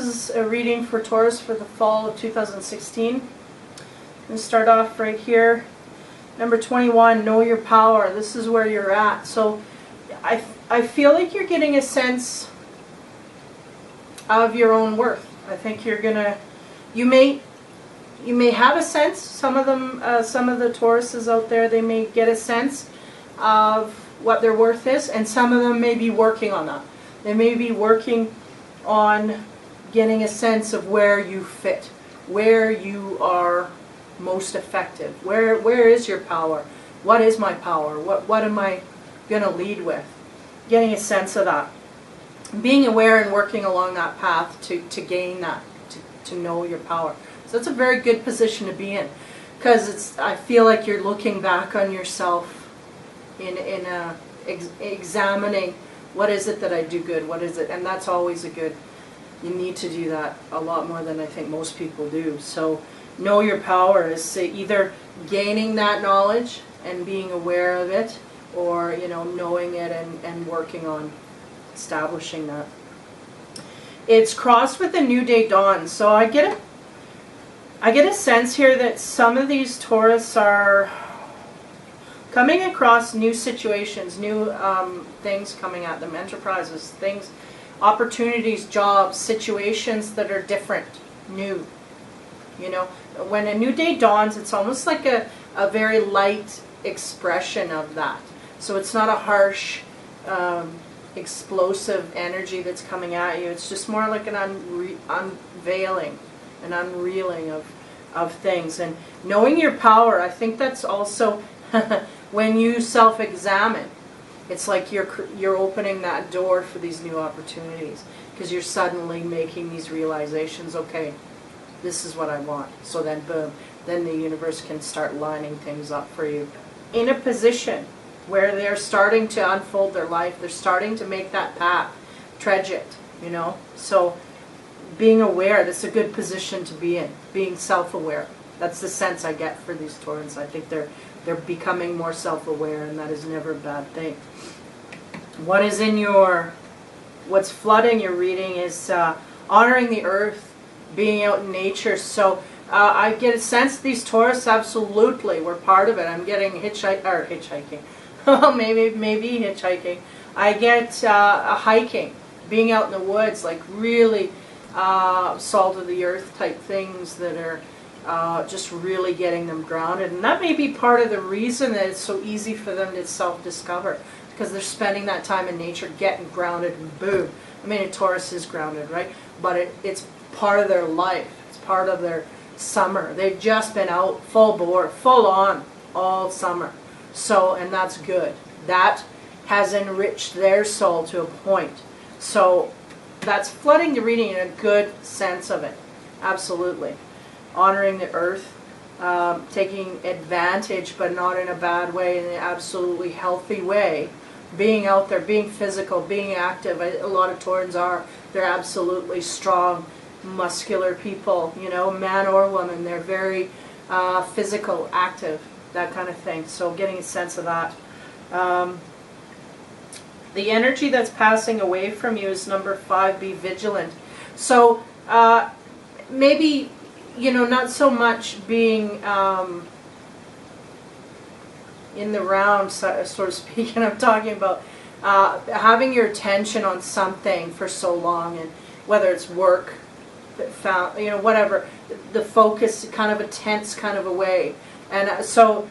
is a reading for Taurus for the fall of 2016. I'm going to start off right here. Number 21, know your power. This is where you're at. So I feel like you're getting a sense of your own worth. I think you're going to, you may have a sense, some of them, some of the Tauruses out there, they may get a sense of what their worth is, and some of them may be working on that. They may be working on getting a sense of where you fit, where you are most effective, where is your power, what is my power, what am I going to lead with, getting a sense of that. Being aware and working along that path to gain that, to know your power. So that's a very good position to be in, because I feel like you're looking back on yourself examining what is it that I do good, what is it, and that's always a good, you need to do that a lot more than I think most people do. So know your power is either gaining that knowledge and being aware of it, or knowing it and working on establishing that. It's crossed with a new day dawn, so I get a sense here that some of these Taurus are coming across new situations, new things coming at them, enterprises, things, opportunities, jobs, situations that are different, new. When a new day dawns, it's almost like a very light expression of that. So it's not a harsh, explosive energy that's coming at you. It's just more like an unveiling, an unreeling of things. And knowing your power, I think that's also when you self-examine, it's like you're opening that door for these new opportunities, because you're suddenly making these realizations, okay, this is what I want. So then boom, then the universe can start lining things up for you. In a position where they're starting to unfold their life, they're starting to make that path, trudge it, So being aware, that's a good position to be in, being self-aware. That's the sense I get for these Taurans. I think they're becoming more self-aware, and that is never a bad thing. What's flooding your reading is honoring the earth, being out in nature. So I get a sense these Taurus absolutely were part of it. I'm getting hitchhiking. maybe hitchhiking. I get a hiking, being out in the woods, like really salt of the earth type things that are just really getting them grounded. And that may be part of the reason that it's so easy for them to self-discover, because they're spending that time in nature, getting grounded, and boom. I mean, a Taurus is grounded, right? But it's part of their life. It's part of their summer. They've just been out full bore, full on all summer. So, and that's good. That has enriched their soul to a point. So that's flooding the reading in a good sense of it. Absolutely. Honoring the earth, taking advantage, but not in a bad way, in an absolutely healthy way. Being out there, being physical, being active. A lot of Taurans are. They're absolutely strong, muscular people, man or woman. They're very physical, active, that kind of thing. So getting a sense of that. The energy that's passing away from you is number 5, be vigilant. So maybe, not so much being in the round, so to speak, and I'm talking about having your attention on something for so long, and whether it's work, whatever, the focus, kind of a tense kind of a way. And so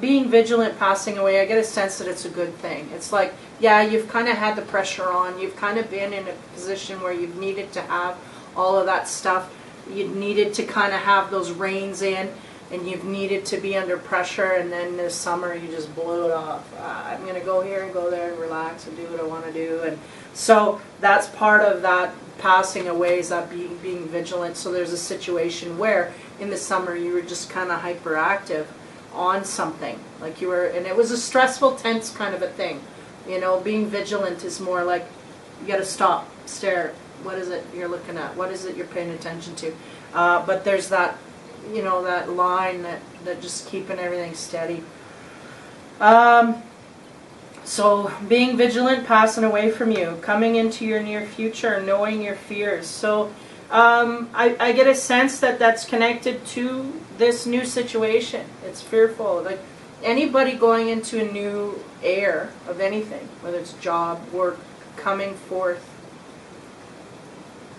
being vigilant, passing away, I get a sense that it's a good thing. It's like, yeah, you've kind of had the pressure on, you've kind of been in a position where you've needed to have all of that stuff, you needed to kind of have those reins in, and you've needed to be under pressure, and then this summer you just blew it off. I'm going to go here and go there and relax and do what I want to do. And so that's part of that passing away, is that being vigilant. So there's a situation where in the summer you were just kind of hyperactive on something, like you were, and it was a stressful, tense kind of a thing. Being vigilant is more like you got to stop, stare. What is it you're looking at? What is it you're paying attention to? But there's that, that line that just keeping everything steady. So being vigilant, passing away from you, coming into your near future, knowing your fears. So I get a sense that that's connected to this new situation. It's fearful. Like anybody going into a new air of anything, whether it's job, work, coming forth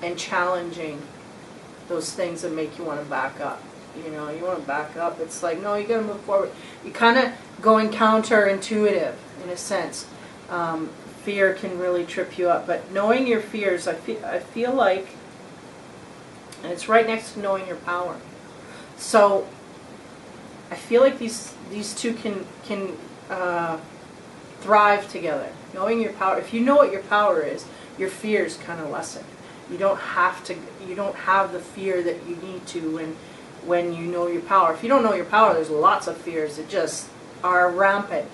and challenging those things that make you want to back up. You know, you want to back up. It's like, no, you got to move forward. You kind of going counterintuitive in a sense. Fear can really trip you up. But knowing your fears, I feel like, and it's right next to knowing your power. So I feel like these two can thrive together. Knowing your power. If you know what your power is, your fears kind of lessen. You don't have to. You don't have the fear that you need to when you know your power. If you don't know your power, there's lots of fears that just are rampant.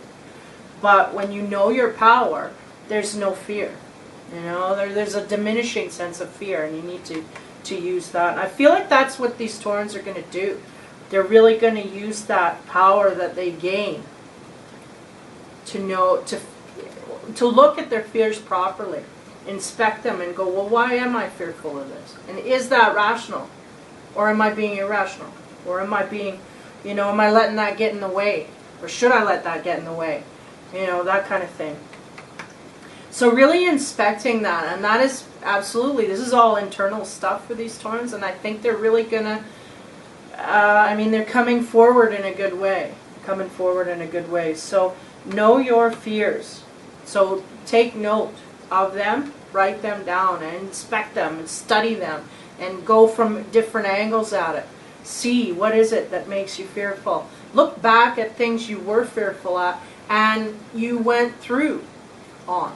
But when you know your power, there's no fear. You know, there's a diminishing sense of fear, and you need to use that. And I feel like that's what these Taurans are going to do. They're really going to use that power that they gain to know, to look at their fears properly, inspect them, and go, well, why am I fearful of this? And is that rational? Or am I being irrational? Or am I being, you know, am I letting that get in the way? Or should I let that get in the way? You know, that kind of thing. So really inspecting that, and that is absolutely, this is all internal stuff for these Taurans, and I think they're really going to, I mean, they're coming forward in a good way. Coming forward in a good way. So know your fears. So take note of them, write them down, and inspect them, and study them, and go from different angles at it. See, what is it that makes you fearful? Look back at things you were fearful at, and you went through on.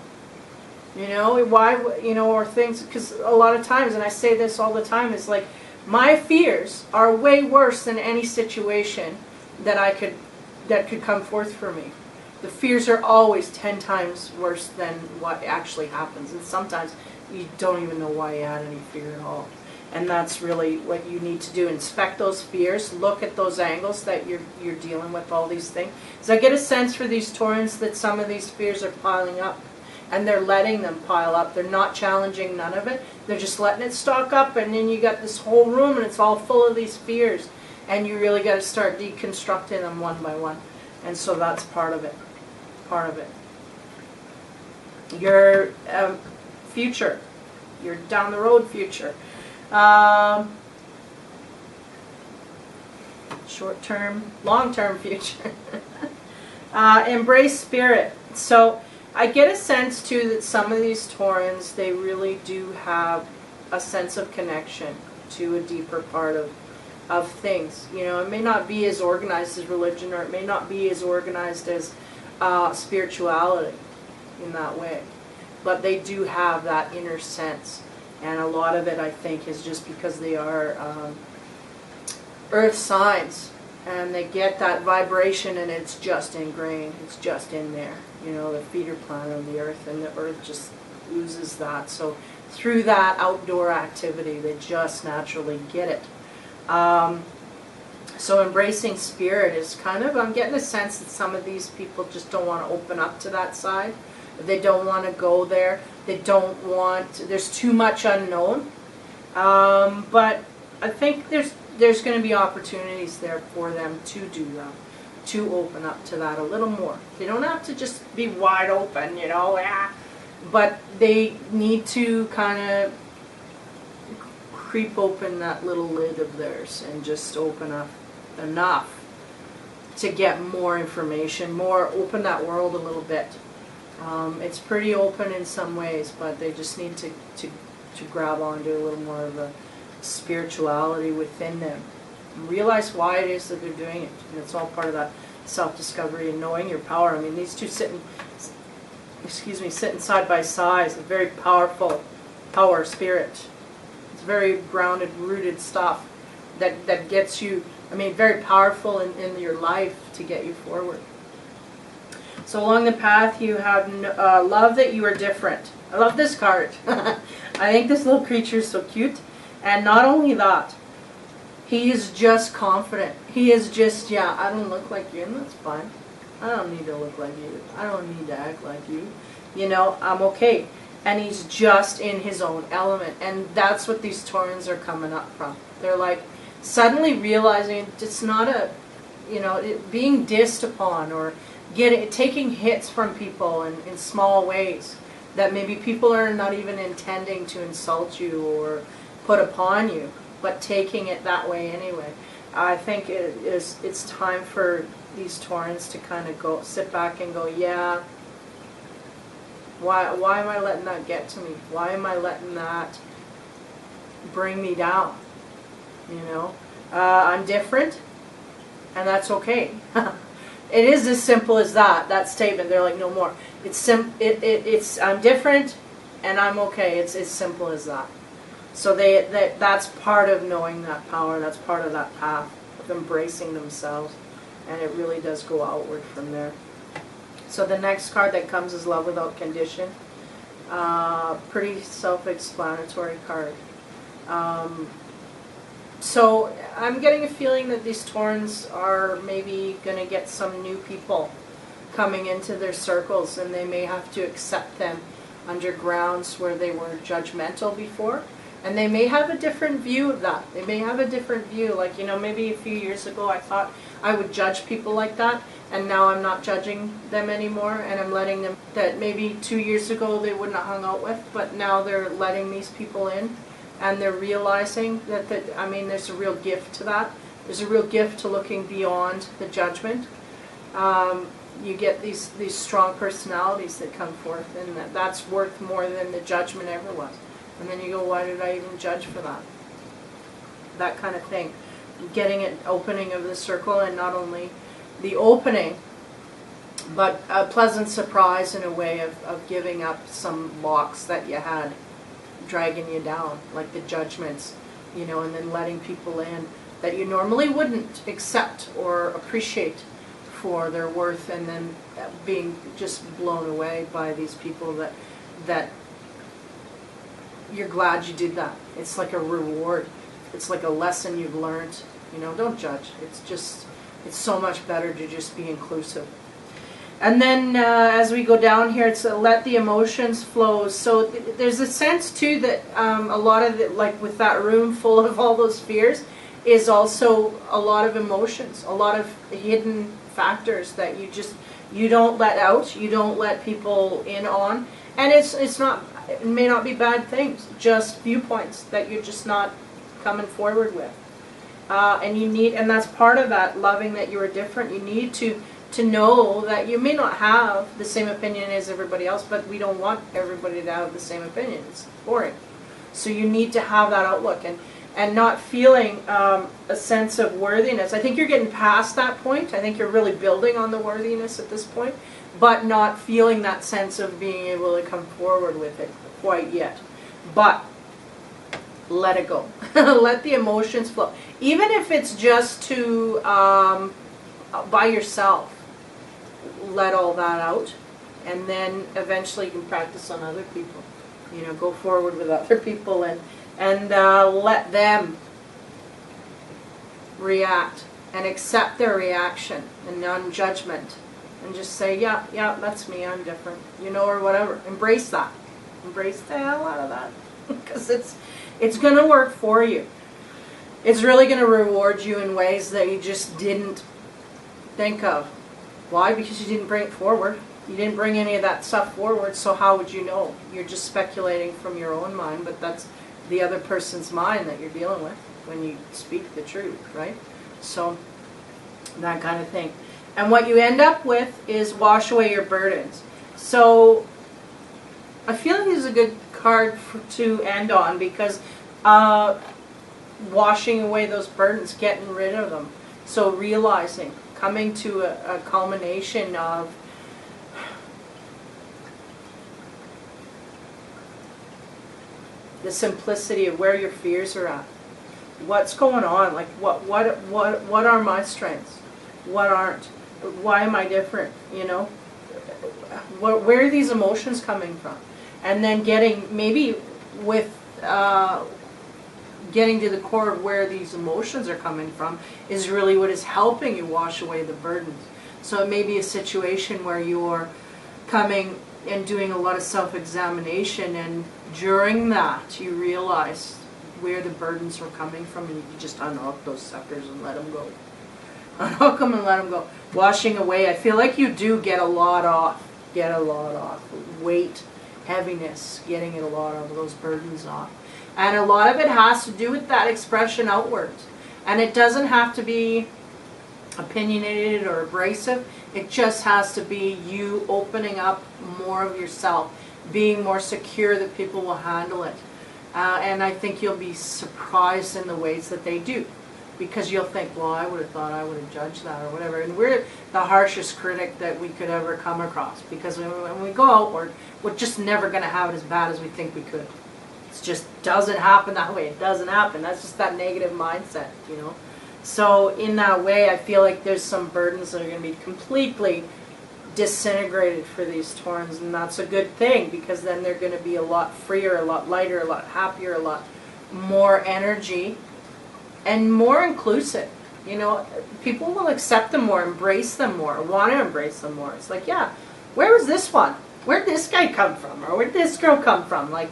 You know, why, you know, or things, because a lot of times, and I say this all the time, it's like, my fears are way worse than any situation that could come forth for me. The fears are always 10 times worse than what actually happens. And sometimes you don't even know why you had any fear at all. And that's really what you need to do. Inspect those fears. Look at those angles that you're dealing with all these things. So I get a sense for these Taurans that some of these fears are piling up. And they're letting them pile up. They're not challenging none of it. They're just letting it stock up. And then you got this whole room and it's all full of these fears. And you really got to start deconstructing them one by one. And so that's part of it. Part of it. Your future. Your down the road future. Short-term, long-term future. Embrace spirit. So I get a sense too that some of these Taurans, they really do have a sense of connection to a deeper part of things. You know, it may not be as organized as religion, or it may not be as organized as spirituality in that way, but they do have that inner sense. And a lot of it, I think, is just because they are earth signs, and they get that vibration, and it's just ingrained. It's just in there. You know, the feet are planted on the earth, and the earth just oozes that. So through that outdoor activity, they just naturally get it. So embracing spirit is kind of, I'm getting a sense that some of these people just don't want to open up to that side. They don't want to go there. They don't want, there's too much unknown. But I think there's going to be opportunities there for them to do that, to open up to that a little more. They don't have to just be wide open, you know, but they need to kind of creep open that little lid of theirs and just open up enough to get more information, open that world a little bit. It's pretty open in some ways, but they just need to grab onto a little more of a spirituality within them. And realize why it is that they're doing it. And it's all part of that self-discovery and knowing your power. I mean, these two sitting side by side is a very powerful power spirit. It's very grounded, rooted stuff that gets you, I mean, very powerful in your life to get you forward. So along the path you have love that you are different. I love this card. I think this little creature is so cute. And not only that, he is just confident. He is just, yeah, I don't look like you, and that's fine. I don't need to look like you. I don't need to act like you. You know, I'm okay. And he's just in his own element. And that's what these Taurans are coming up from. They're like suddenly realizing it's not a, you know, being dissed upon or taking hits from people in small ways that maybe people are not even intending to insult you or put upon you, but taking it that way anyway. I think it's time for these Taurans to kind of sit back and go, yeah, why am I letting that get to me? Why am I letting that bring me down? You know, I'm different, and that's okay. It is as simple as that statement. They're like, no more. It's I'm different, and I'm okay. It's as simple as that. So that's part of knowing that power. That's part of that path of embracing themselves, and it really does go outward from there. So the next card that comes is Love Without Condition. Pretty self-explanatory card. So I'm getting a feeling that these Taurans are maybe going to get some new people coming into their circles, and they may have to accept them under grounds where they were judgmental before. And they may have a different view of that. They may have a different view. Like, you know, maybe a few years ago I thought I would judge people like that, and now I'm not judging them anymore, and I'm letting them, that maybe 2 years ago they wouldn't have hung out with, but now they're letting these people in, and they're realizing that I mean, there's a real gift to that. There's a real gift to looking beyond the judgment. You get these strong personalities that come forth, and that's worth more than the judgment ever was. And then you go, why did I even judge for that? That kind of thing. Getting an opening of the circle, and not only the opening, but a pleasant surprise in a way of giving up some blocks that you had dragging you down, like the judgments, you know, and then letting people in that you normally wouldn't accept or appreciate for their worth, and then being just blown away by these people that you're glad you did that. It's like a reward. It's like a lesson you've learned. You know, don't judge. It's so much better to just be inclusive. And then as we go down here, it's let the emotions flow. So there's a sense too that a lot of it, like with that room full of all those fears, is also a lot of emotions, a lot of hidden factors that you don't let out, you don't let people in on, and it may not be bad things, just viewpoints that you're just not coming forward with. And that's part of that loving that you are different. You need to know that you may not have the same opinion as everybody else, but we don't want everybody to have the same opinion. It's boring. So you need to have that outlook and not feeling a sense of worthiness. I think you're getting past that point. I think you're really building on the worthiness at this point, but not feeling that sense of being able to come forward with it quite yet. But let it go. Let the emotions flow. Even if it's just to, by yourself, let all that out. And then eventually you can practice on other people. You know, go forward with other people and let them react and accept their reaction and non-judgment. And just say, yeah, that's me, I'm different. You know, or whatever. Embrace that. Embrace the hell out of that. Because it's going to work for you. It's really going to reward you in ways that you just didn't think of. Why? Because you didn't bring it forward. You didn't bring any of that stuff forward, so how would you know? You're just speculating from your own mind, but that's the other person's mind that you're dealing with when you speak the truth, right? So, that kind of thing. And what you end up with is wash away your burdens. So, I feel like this is a good card to end on, because washing away those burdens, getting rid of them. So realizing, coming to a culmination of the simplicity of where your fears are at. What's going on? Like what are my strengths? What aren't? Why am I different? You know, where are these emotions coming from? And then getting maybe with getting to the core of where these emotions are coming from is really what is helping you wash away the burdens. So it may be a situation where you're coming and doing a lot of self-examination, and during that you realize where the burdens are coming from, and you can just unhook those suckers and let them go. Unhook them and let them go. Washing away, I feel like you do get a lot off. Get a lot off. Weight, heaviness, getting it a lot of those burdens off. And a lot of it has to do with that expression outwards. And it doesn't have to be opinionated or abrasive. It just has to be you opening up more of yourself, being more secure that people will handle it. And I think you'll be surprised in the ways that they do. Because you'll think, well, I would have thought I would have judged that or whatever. And we're the harshest critic that we could ever come across. Because when we go outward, we're just never going to have it as bad as we think we could. It just doesn't happen that way. It doesn't happen. That's just that negative mindset, you know. So in that way, I feel like there's some burdens that are going to be completely disintegrated for these Taurans. And that's a good thing, because then they're going to be a lot freer, a lot lighter, a lot happier, a lot more energy. And more inclusive, you know, people will accept them more, embrace them more, want to embrace them more. It's like, yeah, where was this one? Where'd this guy come from? Or where'd this girl come from? Like,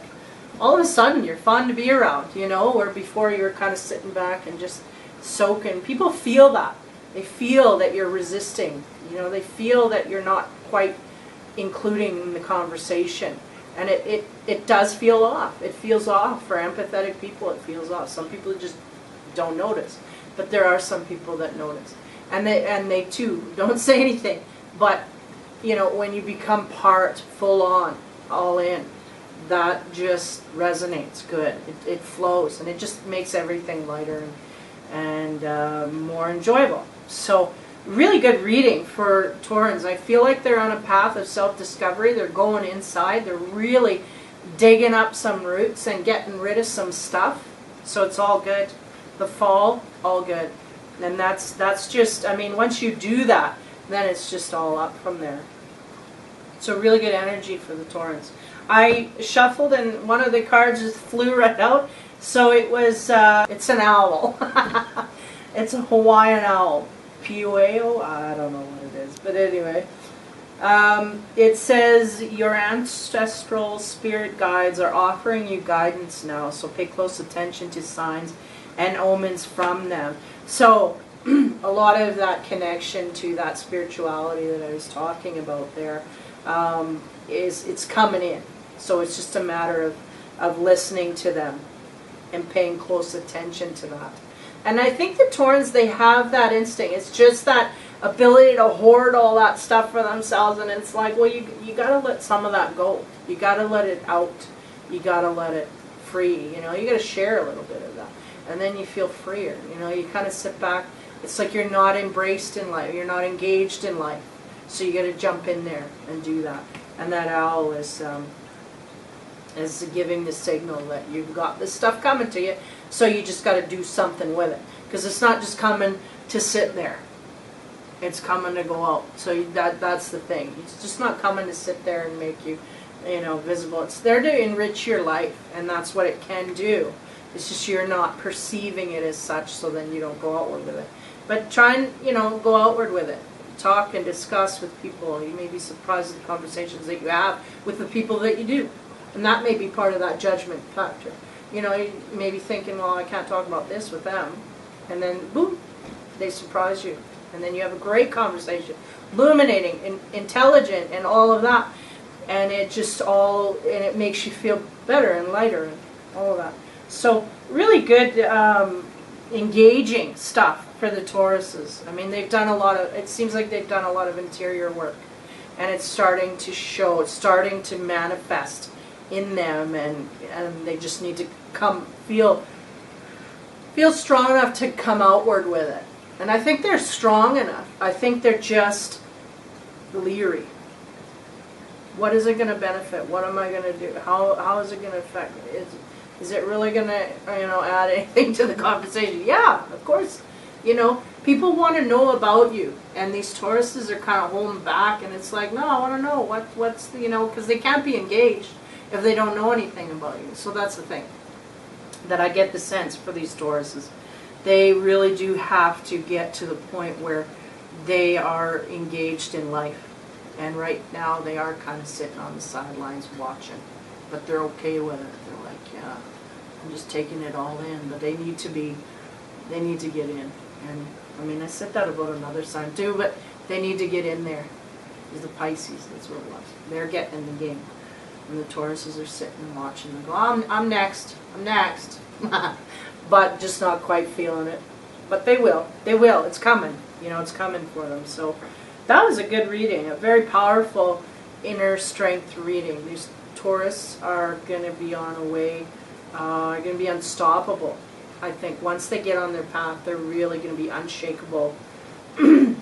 all of a sudden, you're fun to be around, you know, where before you were kind of sitting back and just soaking. People feel that. They feel that you're resisting, you know, they feel that you're not quite including in the conversation. And it does feel off. It feels off. For empathetic people, it feels off. Some people just don't notice, but there are some people that notice, and they too don't say anything. But you know, when you become part, full on, all in, that just resonates good. It flows, and it just makes everything lighter and more enjoyable. So really good reading for Taurans. I feel like they're on a path of self-discovery. They're going inside. They're really digging up some roots and getting rid of some stuff. So it's all good. The fall, all good. And that's just, I mean, once you do that, then it's just all up from there. So really good energy for the Taurans. I shuffled and one of the cards just flew right out. So it was, it's an owl. It's a Hawaiian owl. Pueo? I don't know what it is. But anyway. It says, your ancestral spirit guides are offering you guidance now. So pay close attention to signs and omens from them. So a lot of that connection to that spirituality that I was talking about there it's coming in. So it's just a matter of listening to them and paying close attention to that. And I think the Taurans, they have that instinct. It's just that ability to hoard all that stuff for themselves, and it's like, well, you got to let some of that go. You got to let it out. You got to let it free. You know, you got to share a little bit of that. And then you feel freer. You know, you kind of sit back. It's like you're not embraced in life. You're not engaged in life. So you got to jump in there and do that. And that owl is giving the signal that you've got this stuff coming to you. So you just got to do something with it. Because it's not just coming to sit there. It's coming to go out. So that's the thing. It's just not coming to sit there and make you, you know, visible. It's there to enrich your life. And that's what it can do. It's just you're not perceiving it as such, so then you don't go outward with it. But try and, you know, go outward with it. Talk and discuss with people. You may be surprised at the conversations that you have with the people that you do. And that may be part of that judgment factor. You know, you may be thinking, well, I can't talk about this with them. And then, boom, they surprise you. And then you have a great conversation. Illuminating, intelligent, and all of that. And it just all, and it makes you feel better and lighter and all of that. So really good engaging stuff for the Tauruses. I mean, they've done a lot of, it seems like they've done a lot of interior work. And it's starting to show, it's starting to manifest in them, and they just need to come, feel strong enough to come outward with it. And I think they're strong enough. I think they're just leery. What is it going to benefit? What am I going to do? How is it going to affect me? Is it really going to, you know, add anything to the conversation? Yeah, of course. You know, people want to know about you, and these Tauruses are kind of holding back, and it's like, no, I want to know what's the, you know, because they can't be engaged if they don't know anything about you. So that's the thing that I get the sense for these Tauruses. They really do have to get to the point where they are engaged in life. And right now they are kind of sitting on the sidelines watching. But they're okay with it. They're like, yeah, I'm just taking it all in. But they need to get in. And I mean, I said that about another sign too, but they need to get in there. Is the Pisces, that's what it was. They're getting in the game. And the Tauruses are sitting and watching and go, I'm next. But just not quite feeling it. But they will. They will. It's coming. You know, it's coming for them. So that was a good reading. A very powerful inner strength reading. These Taurus are going to be on a way, are going to be unstoppable. I think once they get on their path, they're really going to be unshakable in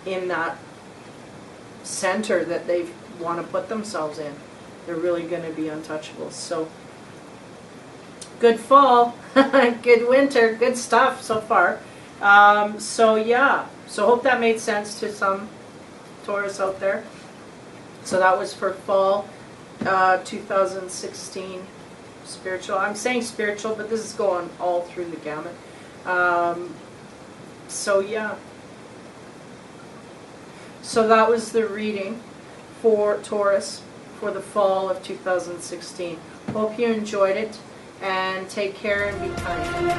that center that they want to put themselves in. They're really going to be untouchable. So good fall, good winter, good stuff so far. So yeah, so hope that made sense to some Taurus out there. So that was for fall 2016 spiritual. I'm saying spiritual, but this is going all through the gamut. So yeah. So that was the reading for Taurus for the fall of 2016. Hope you enjoyed it, and take care and be kind.